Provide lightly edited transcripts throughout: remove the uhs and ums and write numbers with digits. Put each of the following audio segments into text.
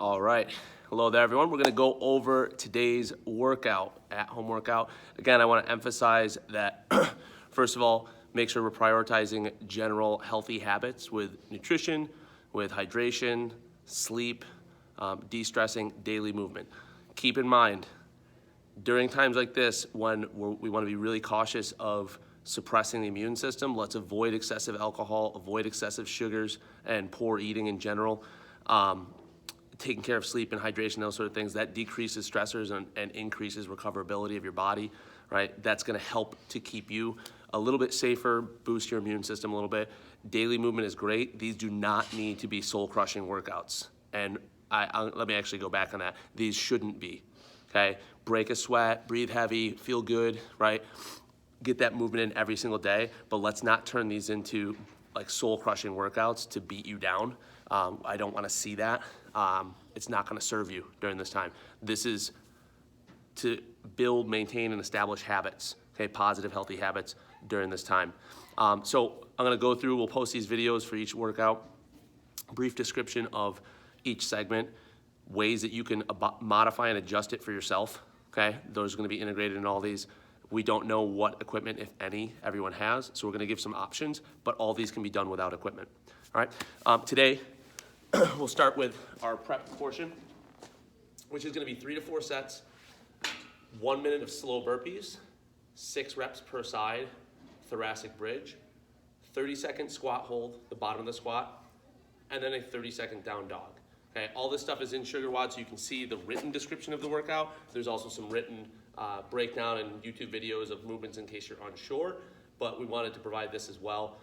All right, hello there everyone. We're gonna go over today's workout, at-home workout. Again, I wanna emphasize that, first of all, make sure we're prioritizing general healthy habits with nutrition, with hydration, sleep, de-stressing, daily movement. Keep in mind, during times like this, when we wanna be really cautious of suppressing the immune system, let's avoid excessive alcohol, avoid excessive sugars, and poor eating in general. Taking care of sleep and hydration, those sort of things, that decreases stressors and increases recoverability of your body, right? That's gonna help to keep you a little bit safer, boost your immune system a little bit. Daily movement is great. These do not need to be soul-crushing workouts. And let me actually go back on that. These shouldn't be, okay? Break a sweat, breathe heavy, feel good, right? Get that movement in every single day, but let's not turn these into like soul-crushing workouts to beat you down. I don't wanna see that. It's not gonna serve you during this time. This is to build, maintain, and establish habits, okay? Positive, healthy habits during this time. So I'm gonna go through, we'll post these videos for each workout, brief description of each segment, ways that you can modify and adjust it for yourself, okay? Those are gonna be integrated in all these. We don't know what equipment, if any, everyone has, so we're gonna give some options, but all these can be done without equipment, all right? Today, we'll start with our prep portion, which is gonna be 3 to 4 sets, 1 minute of slow burpees, 6 reps per side, thoracic bridge, 30-second squat hold, the bottom of the squat, and then a 30-second down dog. Okay, all this stuff is in SugarWOD, so you can see the written description of the workout. There's also some written breakdown and YouTube videos of movements in case you're unsure, but we wanted to provide this as well,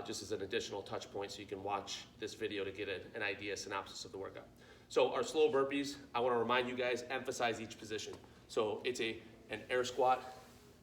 just as an additional touch point so you can watch this video to get an idea, synopsis of the workout. So our slow burpees, I wanna remind you guys, emphasize each position. So it's an air squat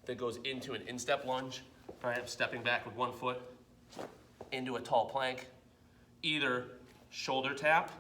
that goes into an instep lunge. Right, I'm stepping back with 1 foot into a tall plank, either shoulder tap,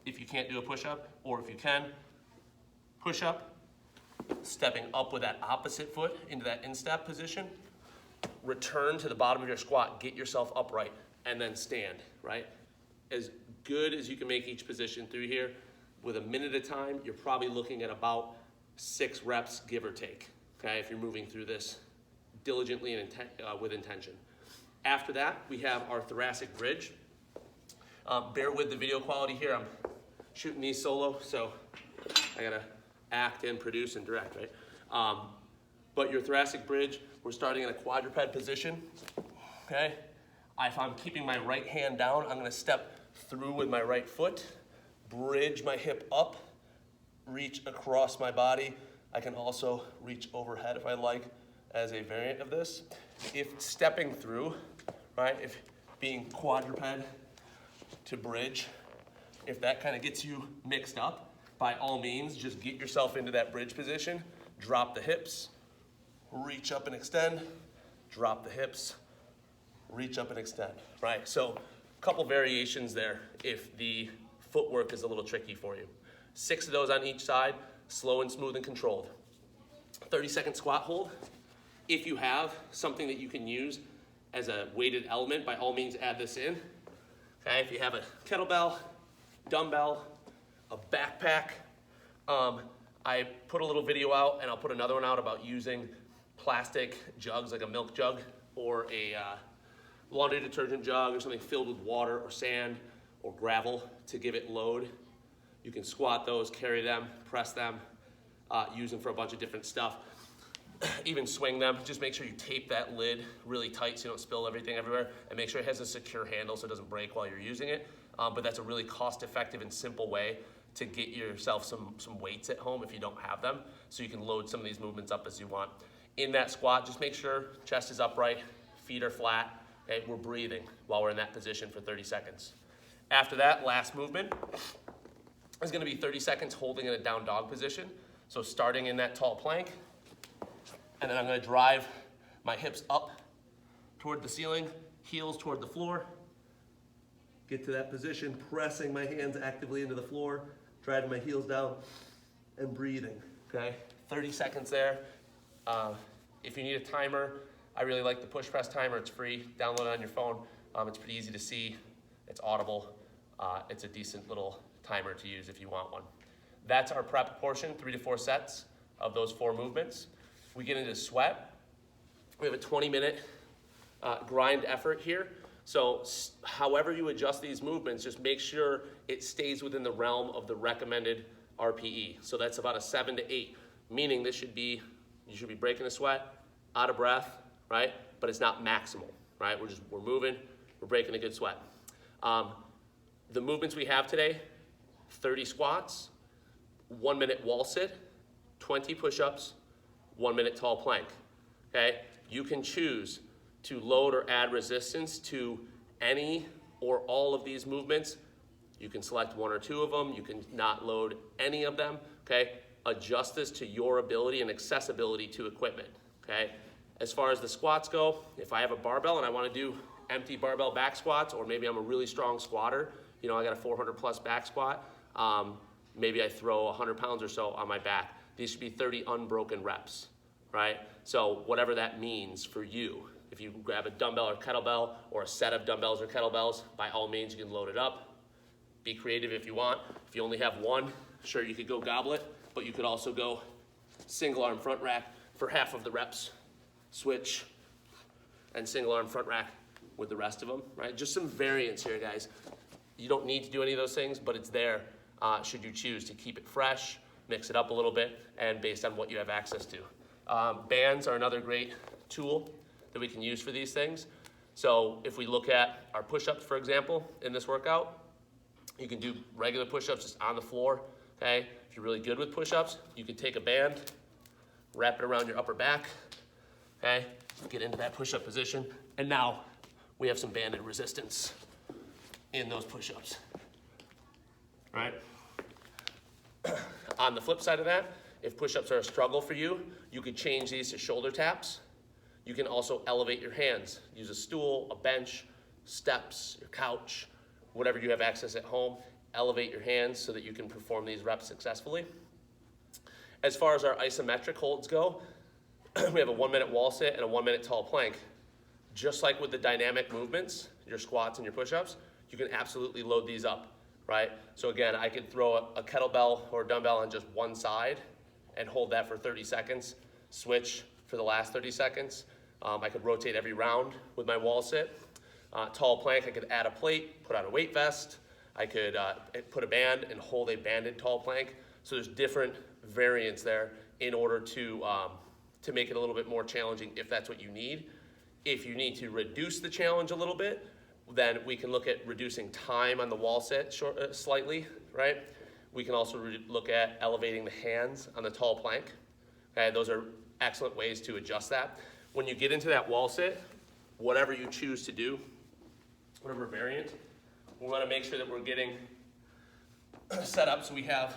if you can't do a push-up, or if you can, push-up, stepping up with that opposite foot into that instep position, return to the bottom of your squat, get yourself upright, and then stand, right? As good as you can make each position through here, with a minute at a time, you're probably looking at about 6 reps, give or take, okay, if you're moving through this diligently and with intention. After that, we have our thoracic bridge. Bear with the video quality here. I'm shooting these solo, so I gotta act and produce and direct, right? But your thoracic bridge, we're starting in a quadruped position, okay? If I'm keeping my right hand down, I'm gonna step through with my right foot, bridge my hip up, reach across my body. I can also reach overhead if I like, as a variant of this. If stepping through, right, if being quadruped to bridge, if that kind of gets you mixed up, by all means, just get yourself into that bridge position, drop the hips, reach up and extend, drop the hips, reach up and extend, right? So a couple variations there if the footwork is a little tricky for you. 6 of those on each side, slow and smooth and controlled. 30-second squat hold. If you have something that you can use as a weighted element, by all means add this in. Okay, if you have a kettlebell, dumbbell, a backpack, I put a little video out and I'll put another one out about using plastic jugs like a milk jug or a laundry detergent jug or something filled with water or sand or gravel to give it load. You can squat those, carry them, press them, use them for a bunch of different stuff. Even swing them, just make sure you tape that lid really tight so you don't spill everything everywhere, and make sure it has a secure handle so it doesn't break while you're using it. But that's a really cost-effective and simple way to get yourself some weights at home if you don't have them, so you can load some of these movements up as you want. In that squat, just make sure chest is upright, feet are flat, okay? We're breathing while we're in that position for 30 seconds. After that, last movement is gonna be 30 seconds holding in a down dog position. So starting in that tall plank, and then I'm gonna drive my hips up toward the ceiling, heels toward the floor. Get to that position, pressing my hands actively into the floor, driving my heels down, and breathing, okay? 30 seconds there. If you need a timer, I really like the push press timer. It's free, download it on your phone. It's pretty easy to see, it's audible. it's a decent little timer to use if you want one. That's our prep portion, 3 to 4 sets of those 4 movements. We get into sweat. We have a 20-minute grind effort here. So however you adjust these movements, just make sure it stays within the realm of the recommended RPE. So that's about a 7 to 8, meaning you should be breaking a sweat, out of breath, right? But it's not maximal, right? We're moving, we're breaking a good sweat. The movements we have today, 30 squats, 1 minute wall sit, 20 push-ups, 1 minute tall plank, okay? You can choose to load or add resistance to any or all of these movements. You can select 1 or 2 of them. You can not load any of them, okay? Adjust this to your ability and accessibility to equipment, okay? As far as the squats go, if I have a barbell and I want to do empty barbell back squats, or maybe I'm a really strong squatter, you know, I got a 400 plus back squat, maybe I throw 100 pounds or so on my back. These should be 30 unbroken reps, right? So whatever that means for you. If you grab a dumbbell or kettlebell or a set of dumbbells or kettlebells, by all means you can load it up. Be creative if you want. If you only have one, sure, you could go goblet, but you could also go single arm front rack for half of the reps, switch, and single arm front rack with the rest of them, right? Just some variance here, guys. You don't need to do any of those things, but it's there should you choose to keep it fresh, mix it up a little bit, and based on what you have access to. Bands are another great tool that we can use for these things. So if we look at our push-ups, for example, in this workout, you can do regular push-ups just on the floor, okay? If you're really good with push-ups, you can take a band, wrap it around your upper back, okay? Get into that push-up position, and now we have some banded resistance in those push-ups, right? On the flip side of that, if push-ups are a struggle for you, you could change these to shoulder taps. You can also elevate your hands. Use a stool, a bench, steps, your couch, whatever you have access at home. Elevate your hands so that you can perform these reps successfully. As far as our isometric holds go, we have a 1 minute wall sit and a 1 minute tall plank. Just like with the dynamic movements, your squats and your push-ups, you can absolutely load these up, right? So again, I could throw a kettlebell or a dumbbell on just one side and hold that for 30 seconds, switch for the last 30 seconds. I could rotate every round with my wall sit. Tall plank, I could add a plate, put on a weight vest. I could put a band and hold a banded tall plank. So there's different variants there in order to make it a little bit more challenging if that's what you need. If you need to reduce the challenge a little bit, then we can look at reducing time on the wall sit slightly, right? We can also look at elevating the hands on the tall plank. Okay, those are excellent ways to adjust that. When you get into that wall sit, whatever you choose to do, whatever variant, we want to make sure that we're getting set up so we have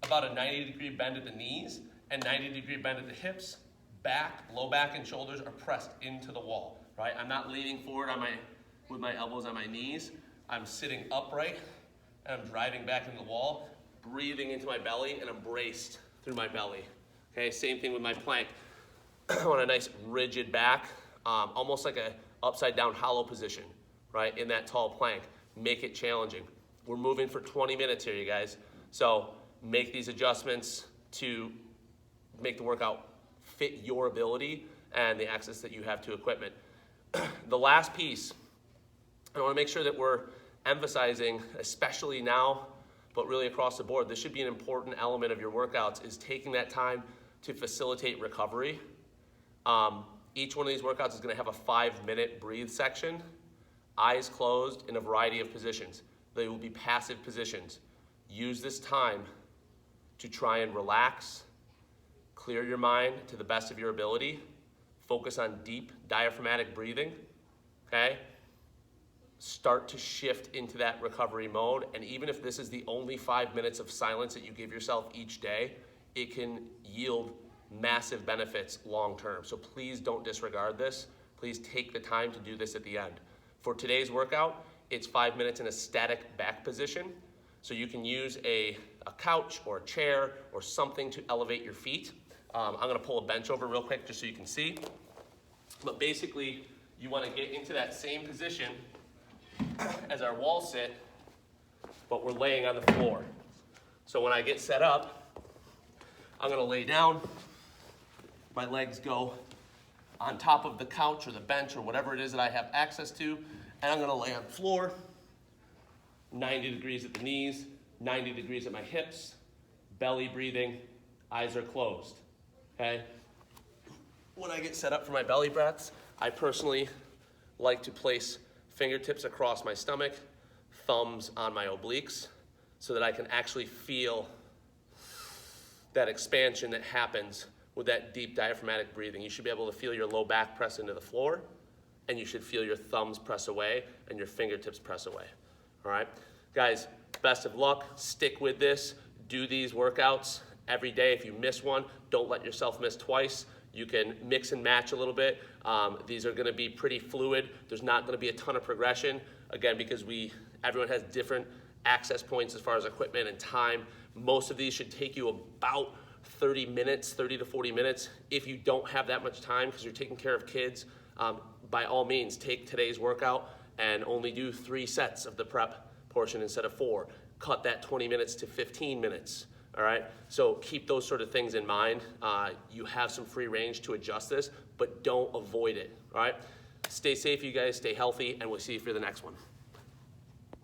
about a 90-degree bend at the knees and 90-degree bend at the hips. Back, low back, and shoulders are pressed into the wall, right? I'm not leaning forward with my elbows on my knees. I'm sitting upright and I'm driving back into the wall, breathing into my belly, and I'm braced through my belly. Okay, same thing with my plank. I want a nice rigid back, almost like a upside down hollow position, right, in that tall plank. Make it challenging. We're moving for 20 minutes here, you guys. So make these adjustments to make the workout fit your ability and the access that you have to equipment. The last piece, I want to make sure that we're emphasizing, especially now, but really across the board, this should be an important element of your workouts, is taking that time to facilitate recovery. Each one of these workouts is going to have a 5-minute breathe section, eyes closed in a variety of positions. They will be passive positions. Use this time to try and relax, clear your mind to the best of your ability, focus on deep diaphragmatic breathing, okay? Start to shift into that recovery mode, and even if this is the only 5 minutes of silence that you give yourself each day, it can yield massive benefits long term. So please don't disregard this. Please take the time to do this at the end. For today's workout, it's 5 minutes in a static back position. So you can use a couch or a chair or something to elevate your feet. I'm gonna pull a bench over real quick just so you can see. But basically, you wanna get into that same position as our wall sit, but we're laying on the floor. So when I get set up, I'm gonna lay down, my legs go on top of the couch or the bench or whatever it is that I have access to, and I'm gonna lay on the floor, 90 degrees at the knees, 90 degrees at my hips, belly breathing, eyes are closed, okay? When I get set up for my belly breaths, I personally like to place fingertips across my stomach, thumbs on my obliques, so that I can actually feel that expansion that happens with that deep diaphragmatic breathing. You should be able to feel your low back press into the floor, and you should feel your thumbs press away and your fingertips press away, all right? Guys, best of luck, stick with this, do these workouts every day. If you miss one, don't let yourself miss twice. You can mix and match a little bit. These are gonna be pretty fluid. There's not gonna be a ton of progression, again, because everyone has different access points as far as equipment and time. Most of these should take you about 30 minutes, 30 to 40 minutes. If you don't have that much time because you're taking care of kids, by all means, take today's workout and only do 3 sets of the prep portion instead of 4. Cut that 20 minutes to 15 minutes, all right? So keep those sort of things in mind. You have some free range to adjust this, but don't avoid it, all right? Stay safe, you guys, stay healthy, and we'll see you for the next one.